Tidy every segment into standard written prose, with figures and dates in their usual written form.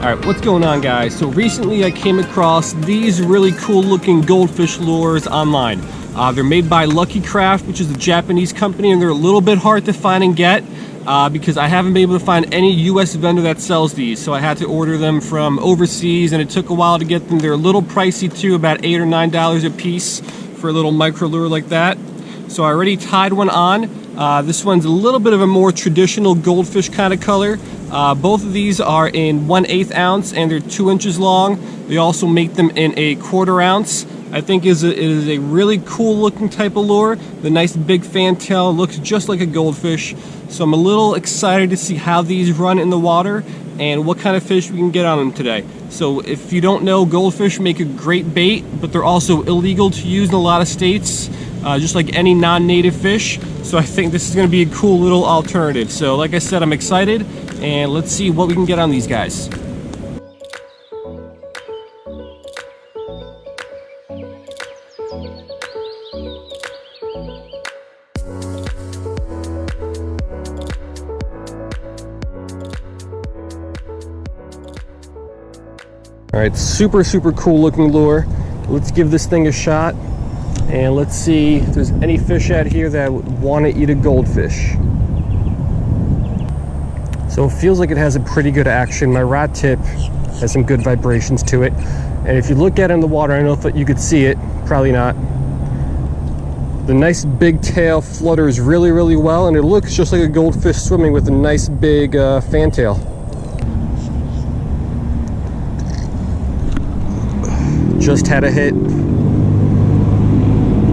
Alright, what's going on, guys? So recently I came across these really cool looking goldfish lures online. They're made by Lucky Craft, which is a Japanese company, and they're a little bit hard to find and get because I haven't been able to find any US vendor that sells these. So I had to order them from overseas, and it took a while to get them. They're a little pricey too, about $8 or $9 a piece for a little micro lure like that. So I already tied one on. This one's a little bit of a more traditional goldfish kind of color. Both of these are in 1/8 ounce and they're 2 inches long. They also make them in a 1/4 ounce. I think it is a really cool looking type of lure. The nice big fantail looks just like a goldfish. So I'm a little excited to see how these run in the water and what kind of fish we can get on them today. So if you don't know, goldfish make a great bait, but they're also illegal to use in a lot of states, just like any non-native fish. So I think this is going to be a cool little alternative. So like I said, I'm excited, and let's see what we can get on these guys. All right, super cool looking lure. Let's give this thing a shot, and let's see if there's any fish out here that want to eat a goldfish. So it feels like it has a pretty good action. My rod tip has some good vibrations to it, and if you look at it in the water, I don't know if you could see it, probably not. The nice big tail flutters really well, and it looks just like a goldfish swimming with a nice big fantail. Just had a hit.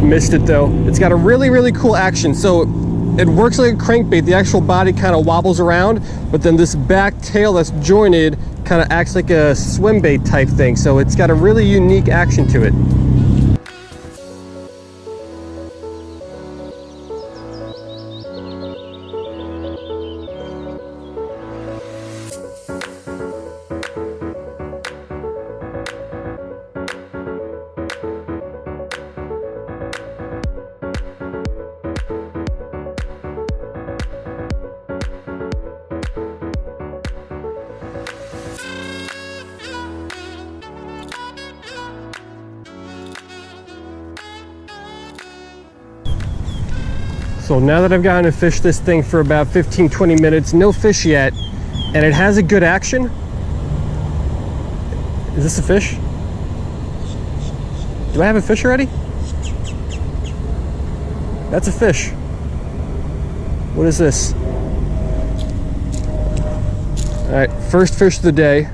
Missed it though. It's got a really cool action. So it works like a crankbait. The actual body kind of wobbles around, but then this back tail that's jointed kind of acts like a swim bait type thing. So it's got a really unique action to it. So now that I've gotten to fish this thing for about 15-20 minutes, no fish yet, and it has a good action. Is this a fish? Do I have a fish already? That's a fish. What is this? All right, first fish of the day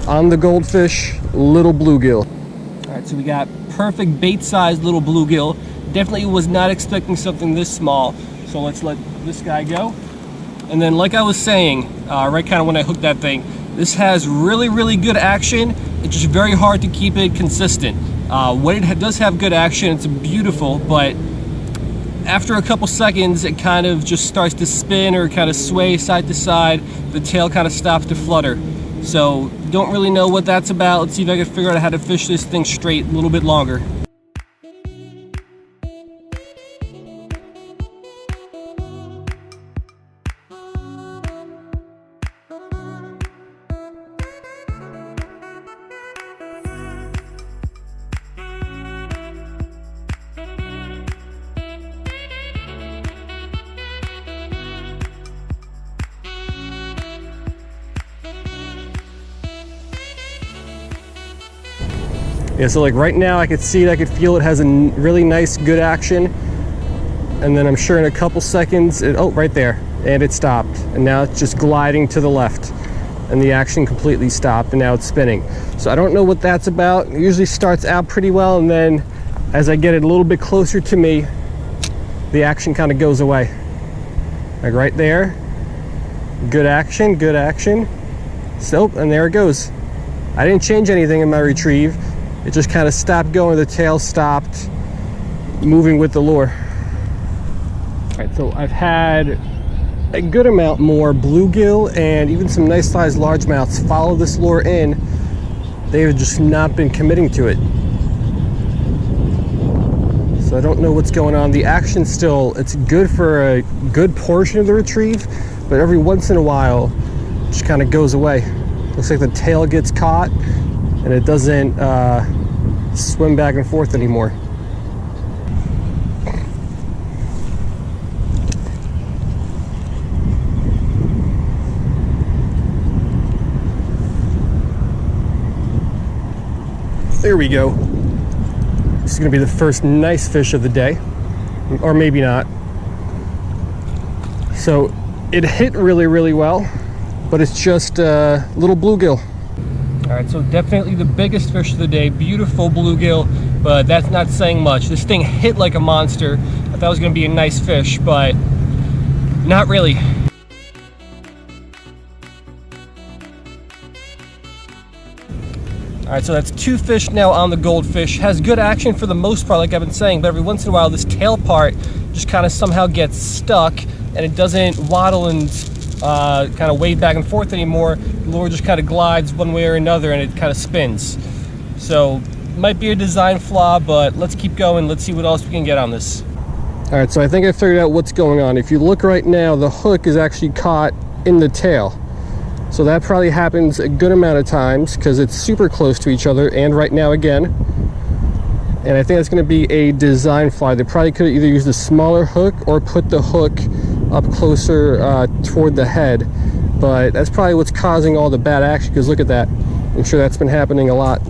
on the goldfish, little bluegill. All right, so we got perfect bait-sized little bluegill. Definitely was not expecting something this small, so let's let this guy go. And then, like I was saying, right kind of when I hooked that thing, this has really good action. It's just very hard to keep it consistent. When it does have good action, it's beautiful, but after a couple seconds, it kind of just starts to spin or kind of sway side to side. The tail kind of stops to flutter. So, don't really know what that's about. Let's see if I can figure out how to fish this thing straight a little bit longer. Yeah, so like right now I could see it, I could feel it has a really nice, good action. And then I'm sure in a couple seconds, oh, right there, and it stopped. And now it's just gliding to the left. And the action completely stopped, and now it's spinning. So I don't know what that's about. It usually starts out pretty well, and then as I get it a little bit closer to me, the action kind of goes away. Like right there, good action, good action. So, and there it goes. I didn't change anything in my retrieve. It just kind of stopped going, the tail stopped moving with the lure. All right, so I've had a good amount more bluegill and even some nice sized largemouths follow this lure in. They've just not been committing to it. So I don't know what's going on. The action still, it's good for a good portion of the retrieve, but every once in a while, it just kind of goes away. Looks like the tail gets caught and it doesn't swim back and forth anymore. There we go. This is gonna be the first nice fish of the day, or maybe not. So it hit really, really well, but it's just a little bluegill. All right, so definitely the biggest fish of the day, beautiful bluegill, but that's not saying much. This thing hit like a monster. I thought it was gonna be a nice fish, but not really. All right, so that's 2 fish now on the Goldfish. Has good action for the most part, like I've been saying, but every once in a while this tail part just kind of somehow gets stuck and it doesn't waddle and kind of wave back and forth anymore. The lure just kind of glides one way or another and it kind of spins. So might be a design flaw, but let's keep going. Let's see what else we can get on this. All right, so I think I figured out what's going on. If you look right now, the hook is actually caught in the tail. So that probably happens a good amount of times because it's super close to each other, and right now again. And I think it's going to be a design flaw. They probably could have either used a smaller hook or put the hook up closer toward the head. But that's probably what's causing all the bad action, because look at that. I'm sure that's been happening a lot.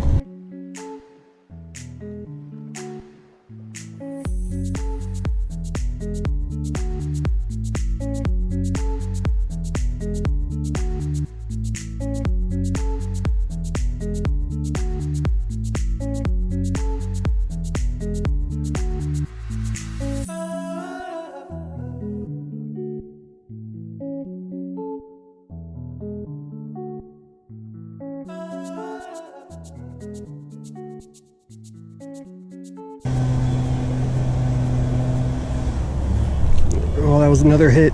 Well, that was another hit.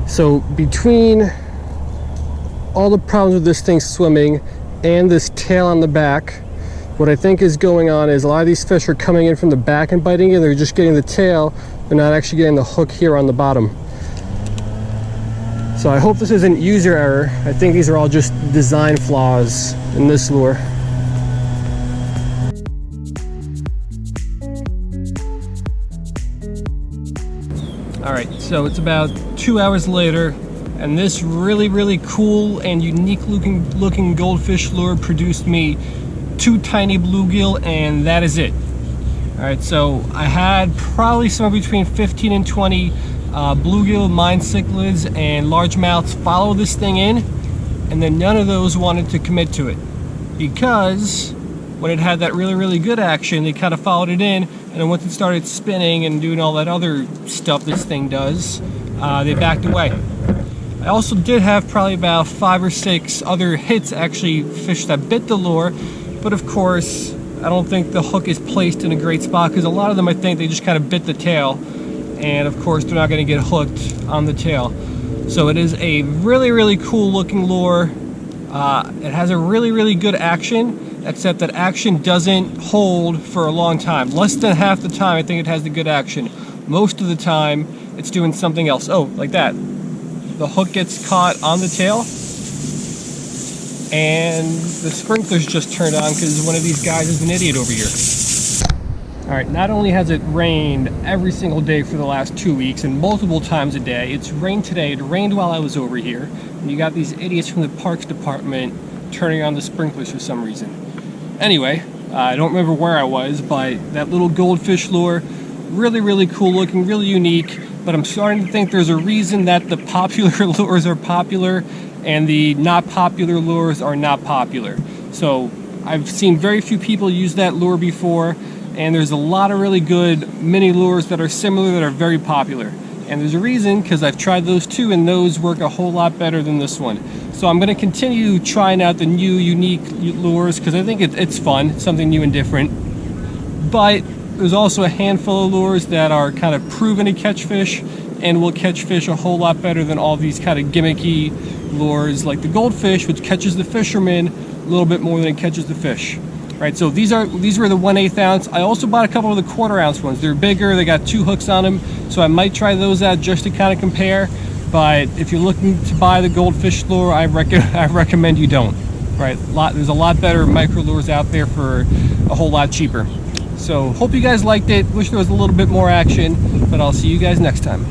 So between all the problems with this thing swimming and this tail on the back, what I think is going on is a lot of these fish are coming in from the back and biting it. They're just getting the tail. They're not actually getting the hook here on the bottom. So I hope this isn't user error. I think these are all just design flaws in this lure. All right, so it's about 2 hours later, and this really, really cool and unique looking goldfish lure produced me 2 tiny bluegill, and that is it. All right, so I had probably somewhere between 15 and 20 bluegill, mine cichlids, and largemouths follow this thing in, and then none of those wanted to commit to it, because when it had that really, really good action, they kind of followed it in, and then once it started spinning and doing all that other stuff this thing does, they backed away. I also did have probably about 5 or 6 other hits, actually fish that bit the lure, but of course I don't think the hook is placed in a great spot, because a lot of them, I think they just kind of bit the tail, and of course they're not going to get hooked on the tail. So it is a really, really cool looking lure. It has a really, really good action, except that action doesn't hold for a long time. Less than half the time I think it has the good action. Most of the time it's doing something else. Oh, like that. The hook gets caught on the tail, and the sprinklers just turned on because one of these guys is an idiot over here. All right, not only has it rained every single day for the last 2 weeks and multiple times a day, it's rained today. It rained while I was over here, and you got these idiots from the parks department turning on the sprinklers for some reason. Anyway, I don't remember where I was, but that little goldfish lure, really, really cool looking, really unique, but I'm starting to think there's a reason that the popular lures are popular and the not popular lures are not popular. So I've seen very few people use that lure before, and there's a lot of really good mini lures that are similar that are very popular. And there's a reason, because I've tried those too, and those work a whole lot better than this one. So I'm going to continue trying out the new unique lures, because I think it's fun, it's something new and different. But there's also a handful of lures that are kind of proven to catch fish and will catch fish a whole lot better than all these kind of gimmicky lures like the goldfish, which catches the fisherman a little bit more than it catches the fish. Right, so these were the 1/8 ounce. I also bought a couple of the 1/4 ounce ones. They're bigger, they got 2 hooks on them, so I might try those out just to kind of compare. but if you're looking to buy the Goldfish lure, I recommend you don't. Right, there's a lot better micro lures out there for a whole lot cheaper. So hope you guys liked it. Wish there was a little bit more action, but I'll see you guys next time.